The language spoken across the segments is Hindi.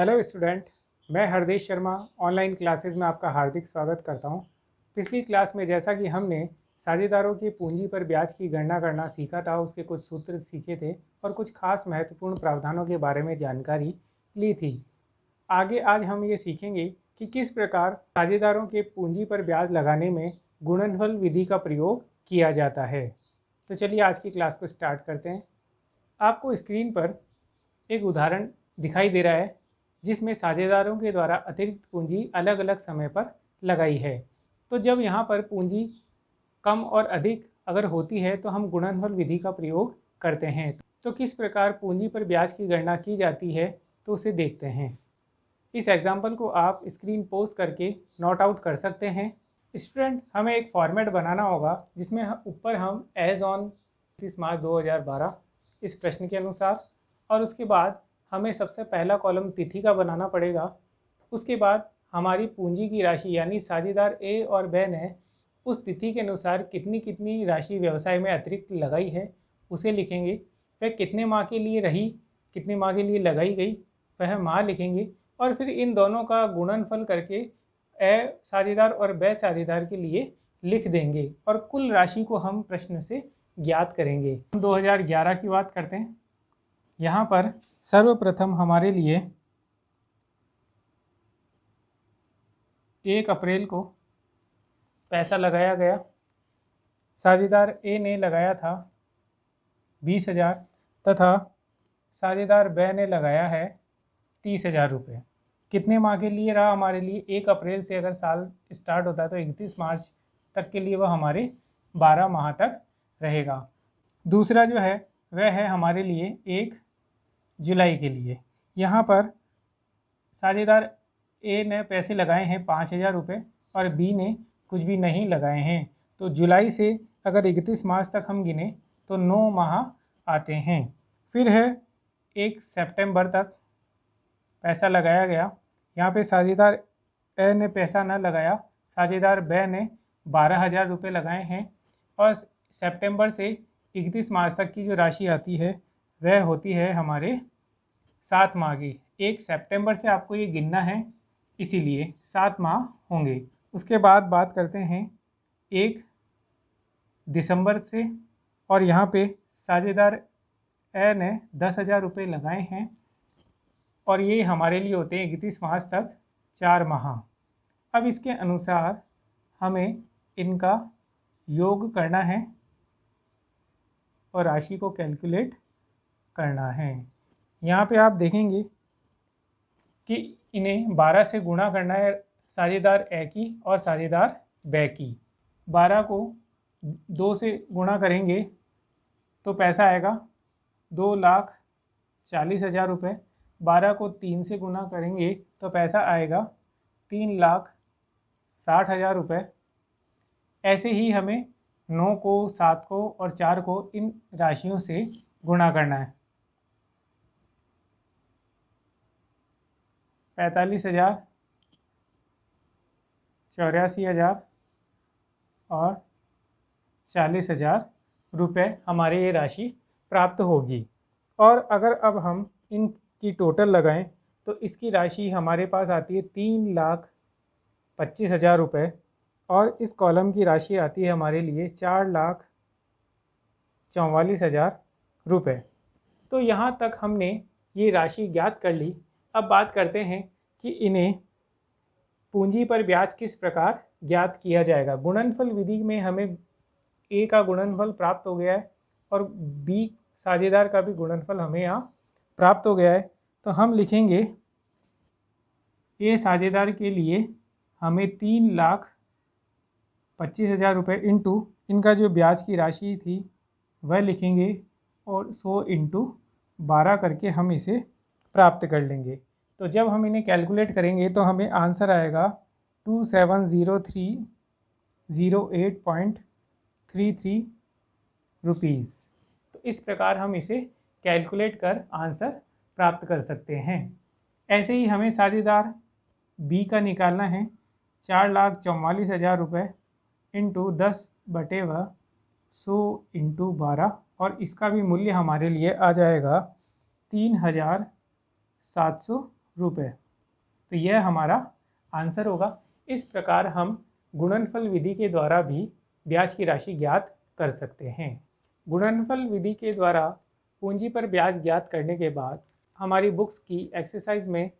हेलो स्टूडेंट, मैं हरदेश शर्मा ऑनलाइन क्लासेस में आपका हार्दिक स्वागत करता हूं। पिछली क्लास में जैसा कि हमने साझेदारों की पूंजी पर ब्याज की गणना करना सीखा था, उसके कुछ सूत्र सीखे थे और कुछ खास महत्वपूर्ण प्रावधानों के बारे में जानकारी ली थी। आगे आज हम ये सीखेंगे कि किस प्रकार साझेदारों के पूंजी पर ब्याज लगाने में गुणनफल विधि का प्रयोग किया जाता है। तो चलिए आज की क्लास को स्टार्ट करते हैं। आपको स्क्रीन पर एक उदाहरण दिखाई दे रहा है जिसमें साझेदारों के द्वारा अतिरिक्त पूंजी अलग अलग समय पर लगाई है। तो जब यहाँ पर पूंजी कम और अधिक अगर होती है तो हम गुणनफल विधि का प्रयोग करते हैं। तो किस प्रकार पूंजी पर ब्याज की गणना की जाती है तो उसे देखते हैं। इस एग्जाम्पल को आप स्क्रीन पोज करके नोट आउट कर सकते हैं। स्टूडेंट, हमें एक फॉर्मेट बनाना होगा जिसमें ऊपर हम एज ऑन 30 मार्च 2012 इस प्रश्न के अनुसार, और उसके बाद हमें सबसे पहला कॉलम तिथि का बनाना पड़ेगा। उसके बाद हमारी पूंजी की राशि यानी साझेदार ए और बी ने उस तिथि के अनुसार कितनी कितनी राशि व्यवसाय में अतिरिक्त लगाई है उसे लिखेंगे। वह कितने माह के लिए रही, कितने माह के लिए लगाई गई, वह माह लिखेंगे और फिर इन दोनों का गुणनफल करके ए साझेदार और बी साझेदार के लिए लिख देंगे और कुल राशि को हम प्रश्न से ज्ञात करेंगे। हम 2011 की बात करते हैं। यहाँ पर सर्वप्रथम हमारे लिए 1 अप्रैल को पैसा लगाया गया। साझेदार ए ने लगाया था 20,000 तथा साझेदार बी ने लगाया है 30,000 रुपये। कितने माह के लिए रहा हमारे लिए? 1 अप्रैल से अगर साल स्टार्ट होता है तो 31 मार्च तक के लिए वह हमारे 12 माह तक रहेगा। दूसरा जो है वह है हमारे लिए 1 जुलाई के लिए। यहाँ पर साझेदार ए ने पैसे लगाए हैं 5,000 रुपये और बी ने कुछ भी नहीं लगाए हैं। तो जुलाई से अगर 31 मार्च तक हम गिने तो 9 माह आते हैं। फिर है 1 सितंबर तक पैसा लगाया गया। यहाँ पे साझेदार ए ने पैसा न लगाया, साझेदार बी ने 12,000 रुपये लगाए हैं और सितंबर से 31 मार्च तक की जो राशि आती है वह होती है हमारे 7 माह की। 1 सितंबर से आपको ये गिनना है, इसीलिए 7 माह होंगे। उसके बाद बात करते हैं 1 दिसंबर से, और यहाँ पे साझेदार ए ने 10,000 रुपये लगाए हैं और ये हमारे लिए होते हैं 31 मार्च तक 4 माह। अब इसके अनुसार हमें इनका योग करना है और राशि को कैलकुलेट करना है। यहाँ पे आप देखेंगे कि इन्हें 12 से गुणा करना है, साझेदार ए की और साझेदार बी की। 12 को 2 से गुणा करेंगे तो पैसा आएगा 2,40,000 रुपये। 12 को 3 से गुणा करेंगे तो पैसा आएगा 3,60,000 रुपये। ऐसे ही हमें 9 को, 7 को और 4 को इन राशियों से गुणा करना है। 45,000, 84,000 और 40,000 रुपये हमारे ये राशि प्राप्त होगी। और अगर अब हम इनकी टोटल लगाएं तो इसकी राशि हमारे पास आती है 3,25,000 रुपये और इस कॉलम की राशि आती है हमारे लिए 4,44,000 रुपये। तो यहाँ तक हमने ये राशि ज्ञात कर ली। अब बात करते हैं कि इन्हें पूंजी पर ब्याज किस प्रकार ज्ञात किया जाएगा। गुणनफल विधि में हमें ए का गुणनफल प्राप्त हो गया है और बी साझेदार का भी गुणनफल हमें यहाँ प्राप्त हो गया है। तो हम लिखेंगे ए साझेदार के लिए हमें 3,25,000 रुपये इंटू इनका जो ब्याज की राशि थी वह लिखेंगे और 100 इंटू 12 करके हम इसे प्राप्त कर लेंगे। तो जब हम इन्हें कैलकुलेट करेंगे तो हमें आंसर आएगा 270308.33 रुपीज़। तो इस प्रकार हम इसे कैलकुलेट कर आंसर प्राप्त कर सकते हैं। ऐसे ही हमें साझेदार बी का निकालना है 4,44,000 रुपये इंटू 10/100 इंटू 12 और इसका भी मूल्य हमारे लिए आ जाएगा 3,700 रुपये। तो यह हमारा आंसर होगा। इस प्रकार हम गुणनफल विधि के द्वारा भी ब्याज की राशि ज्ञात कर सकते हैं। गुणनफल विधि के द्वारा पूंजी पर ब्याज ज्ञात करने के बाद हमारी बुक्स की एक्सरसाइज में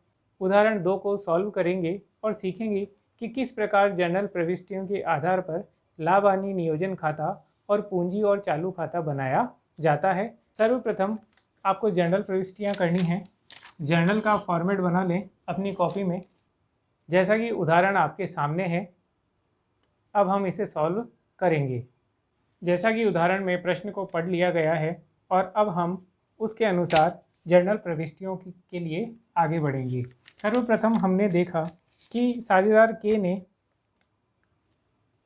उदाहरण 2 को सॉल्व करेंगे और सीखेंगे कि किस प्रकार जनरल प्रविष्टियों के आधार पर लाभ हानि नियोजन खाता और पूंजी और चालू खाता बनाया जाता है। सर्वप्रथम आपको जनरल प्रविष्टियाँ करनी हैं। जर्नल का फॉर्मेट बना लें अपनी कॉपी में, जैसा कि उदाहरण आपके सामने है। अब हम इसे सॉल्व करेंगे। जैसा कि उदाहरण में प्रश्न को पढ़ लिया गया है और अब हम उसके अनुसार जनरल प्रविष्टियों के लिए आगे बढ़ेंगे। सर्वप्रथम हमने देखा कि साझेदार के ने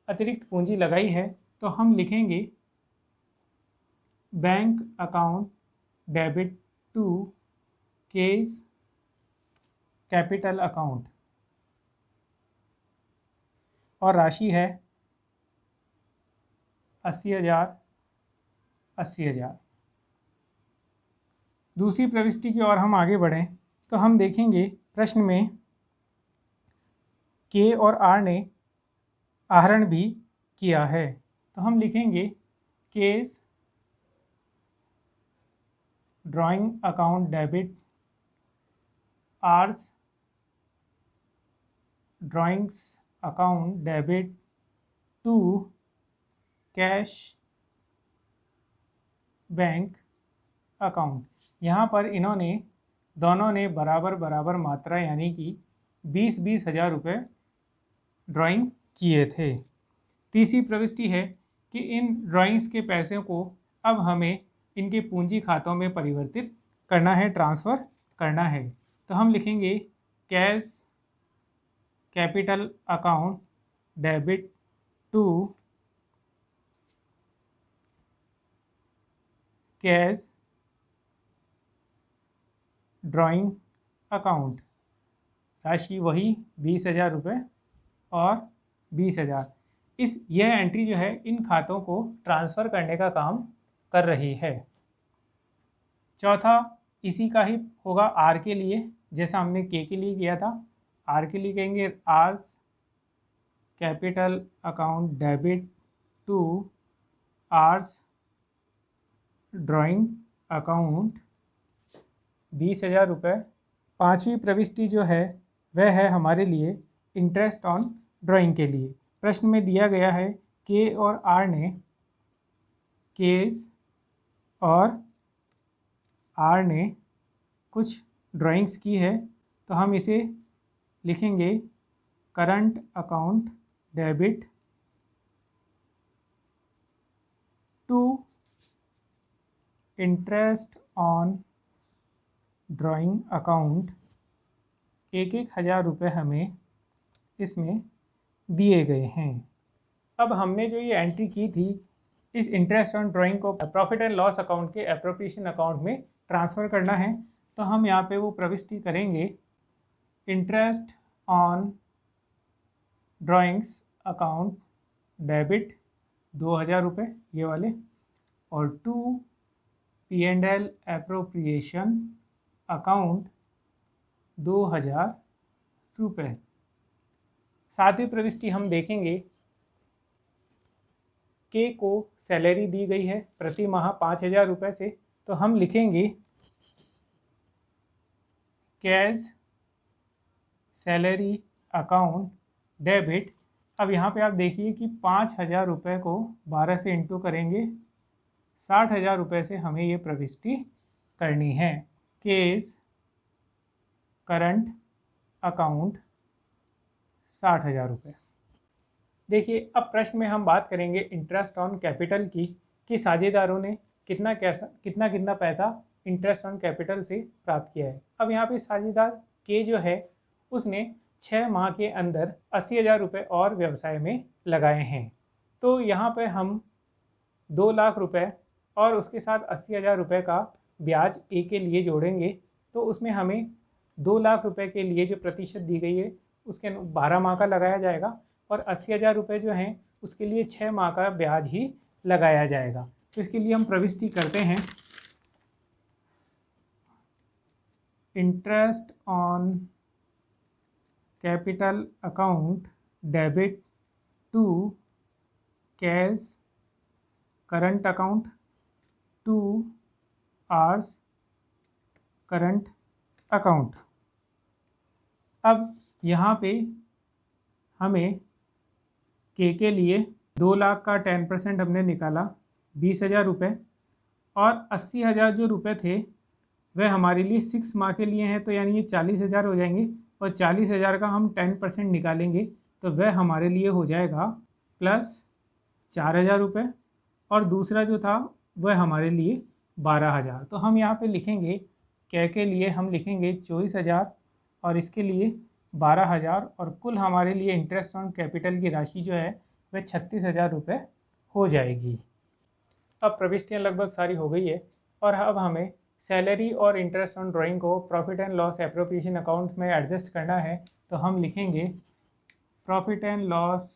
अतिरिक्त पूंजी लगाई है, तो हम लिखेंगे bank account debit to K's capital account और राशि है 80,000 80,000। दूसरी प्रविष्टि की ओर हम आगे बढ़ें तो हम देखेंगे प्रश्न में के और आर ने आहरण भी किया है, तो हम लिखेंगे K's drawing account debit R's drawings account debit to cash bank account. यहाँ पर इन्होंने दोनों ने बराबर बराबर मात्रा यानी कि 20-20 हज़ार रुपये ड्राइंग किए थे। तीसरी प्रविष्टि है कि इन ड्राइंग्स के पैसे को अब हमें इनके पूंजी खातों में परिवर्तित करना है, ट्रांसफ़र करना है। तो हम लिखेंगे K's capital account debit to K's drawing account. राशि वही 20,000 रुपये और 20,000। यह एंट्री जो है इन खातों को ट्रांसफ़र करने का काम कर रही है। चौथा इसी का ही होगा आर के लिए, जैसा हमने के लिए किया था। आर के लिए कहेंगे R's capital account debit to R's drawing account 20,000 रुपये। पाँचवीं प्रविष्टि जो है वह है हमारे लिए इंटरेस्ट ऑन ड्राइंग के लिए। प्रश्न में दिया गया है के और आर ने केस और आर ने कुछ ड्राइंग्स की है, तो हम इसे लिखेंगे current account debit to interest on drawing account. 1-1 हज़ार रुपये हमें इसमें दिए गए हैं। अब हमने जो ये एंट्री की थी इस इंटरेस्ट ऑन ड्राइंग को प्रॉफिट एंड लॉस अकाउंट के एप्रोप्रिएशन अकाउंट में ट्रांसफ़र करना है, तो हम यहाँ पे वो प्रविष्टि करेंगे interest on drawings account debit 2,000 रुपये ये वाले और टू P&L एप्रोप्रिएशन अकाउंट 2,000 रुपये। सातवीं प्रविष्टि हम देखेंगे के को सैलरी दी गई है प्रति माह 5,000 रुपये से, तो हम लिखेंगे कैश सैलरी अकाउंट डेबिट। अब यहाँ पे आप देखिए कि 5,000 रुपये को 12 से इंटू करेंगे, 60,000 रुपये से हमें ये प्रविष्टि करनी है। केस करंट अकाउंट 60,000 रुपये। देखिए अब प्रश्न में हम बात करेंगे इंटरेस्ट ऑन कैपिटल की कि साझेदारों ने कितना पैसा इंटरेस्ट ऑन कैपिटल से प्राप्त किया है। अब यहाँ पे साझेदार के जो है उसने 6 माह के अंदर 80,000 रुपये और व्यवसाय में लगाए हैं, तो यहाँ पे हम 2 लाख रुपये और उसके साथ 80,000 रुपये का ब्याज ए के लिए जोड़ेंगे, तो उसमें हमें 2 लाख रुपये के लिए जो प्रतिशत दी गई है उसके 12 माह का लगाया जाएगा और 80,000 रुपये जो हैं उसके लिए 6 माह का ब्याज ही लगाया जाएगा। तो इसके लिए हम प्रविष्टि करते हैं interest on capital account debit to K's current account to R's current account. अब यहाँ पे हमें के लिए 2 लाख का 10% हमने निकाला 20,000 रुपये, और 80,000 जो रुपये थे वह हमारे लिए 6 माह के लिए हैं, तो यानी ये 40,000 हो जाएंगे, और 40,000 का हम 10% निकालेंगे तो वह हमारे लिए हो जाएगा प्लस 4,000 रुपये, और दूसरा जो था वह हमारे लिए 12,000। तो हम यहाँ पे लिखेंगे के लिए हम लिखेंगे 24,000 और इसके लिए 12,000, और कुल हमारे लिए इंटरेस्ट ऑन कैपिटल की राशि जो है वह 36,000 रुपये हो जाएगी। अब प्रविष्टियाँ लगभग सारी हो गई है, और अब हमें सैलरी और इंटरेस्ट ऑन ड्राइंग को profit and loss appropriation account में एडजस्ट करना है। तो हम लिखेंगे profit and loss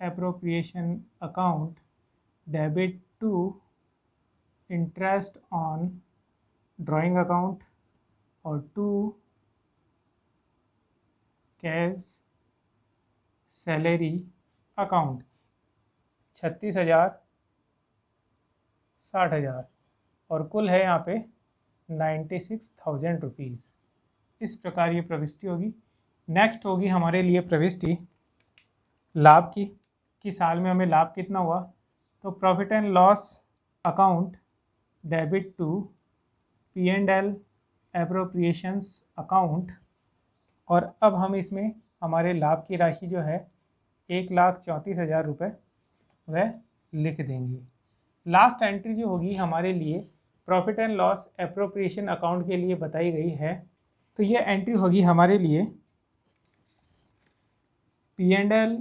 appropriation account debit to interest on drawing account और टू कैश सैलरी अकाउंट। 36,000, 60,000 और कुल है यहाँ पे 96,000 रुपीज़। इस प्रकार ये प्रविष्टि होगी। नेक्स्ट होगी हमारे लिए प्रविष्टि लाभ की, कि साल में हमें लाभ कितना हुआ। तो profit and loss account debit to P&L appropriations account, और अब हम इसमें हमारे लाभ की राशि जो है 1,34,000 रुपये वह लिख देंगे। लास्ट एंट्री जो होगी हमारे लिए profit and loss appropriation account के लिए बताई गई है। तो ये एंट्री होगी हमारे लिए P&L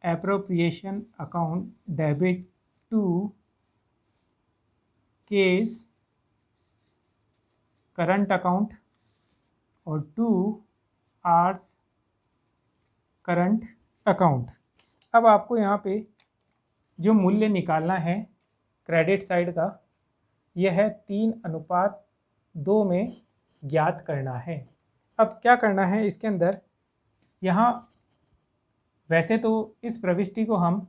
appropriation account debit to K's current account और टू आवर्स करंट अकाउंट। अब आपको यहाँ पे जो मूल्य निकालना है क्रेडिट साइड का, यह है 3:2 में ज्ञात करना है। अब क्या करना है इसके अंदर, यहाँ वैसे तो इस प्रविष्टि को हम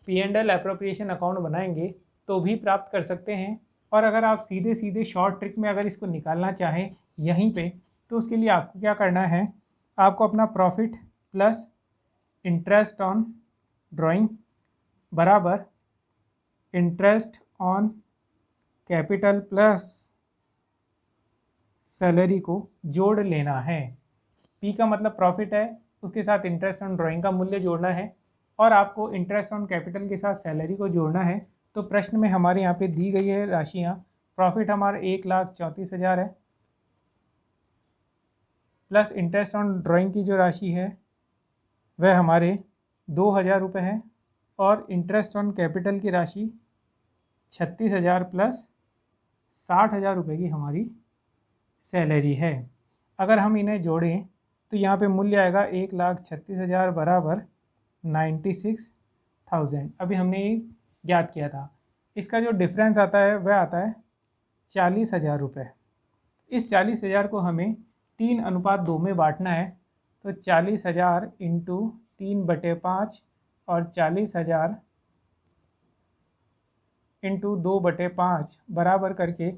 P&L एप्रोप्रिएशन अकाउंट बनाएंगे तो भी प्राप्त कर सकते हैं, और अगर आप सीधे सीधे शॉर्ट ट्रिक में अगर इसको निकालना चाहें यहीं पे, तो उसके लिए आपको क्या करना है, आपको अपना profit plus interest on drawing बराबर interest on capital plus salary को जोड़ लेना है। P का मतलब प्रॉफिट है, उसके साथ इंटरेस्ट ऑन ड्राइंग का मूल्य जोड़ना है, और आपको इंटरेस्ट ऑन कैपिटल के साथ सैलरी को जोड़ना है। तो प्रश्न में हमारे यहाँ पे दी गई है राशियाँ, प्रॉफिट हमारा 1,34,000 है, प्लस इंटरेस्ट ऑन ड्राइंग की जो राशि है वह हमारे 2,000 रुपये है, और इंटरेस्ट ऑन कैपिटल की राशि 36,000 प्लस 60,000 रुपये की हमारी सैलरी है। अगर हम इन्हें जोड़ें तो यहाँ पे मूल्य आएगा 1,36,000 बराबर 96,000। अभी हमने ये ज्ञात किया था। इसका जो डिफरेंस आता है वह आता है 40,000 रुपये। इस 40,000 को हमें 3:2 में बांटना है। तो 40,000 इंटू 3/5 और 40,000 इंटू 2/5 बराबर करके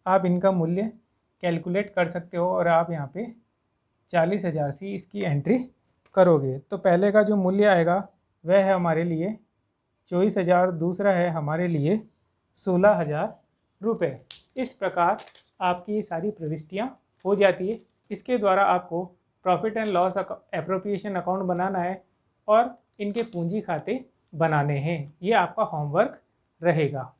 आप इनका मूल्य कैलकुलेट कर सकते हो, और आप यहाँ पे 40,000 से इसकी एंट्री करोगे तो पहले का जो मूल्य आएगा वह है हमारे लिए 24,000, दूसरा है हमारे लिए 16,000 रुपये। इस प्रकार आपकी ये सारी प्रविष्टियाँ हो जाती है। इसके द्वारा आपको profit and loss appropriation account बनाना है और इनके पूंजी खाते बनाने हैं। ये आपका होमवर्क रहेगा।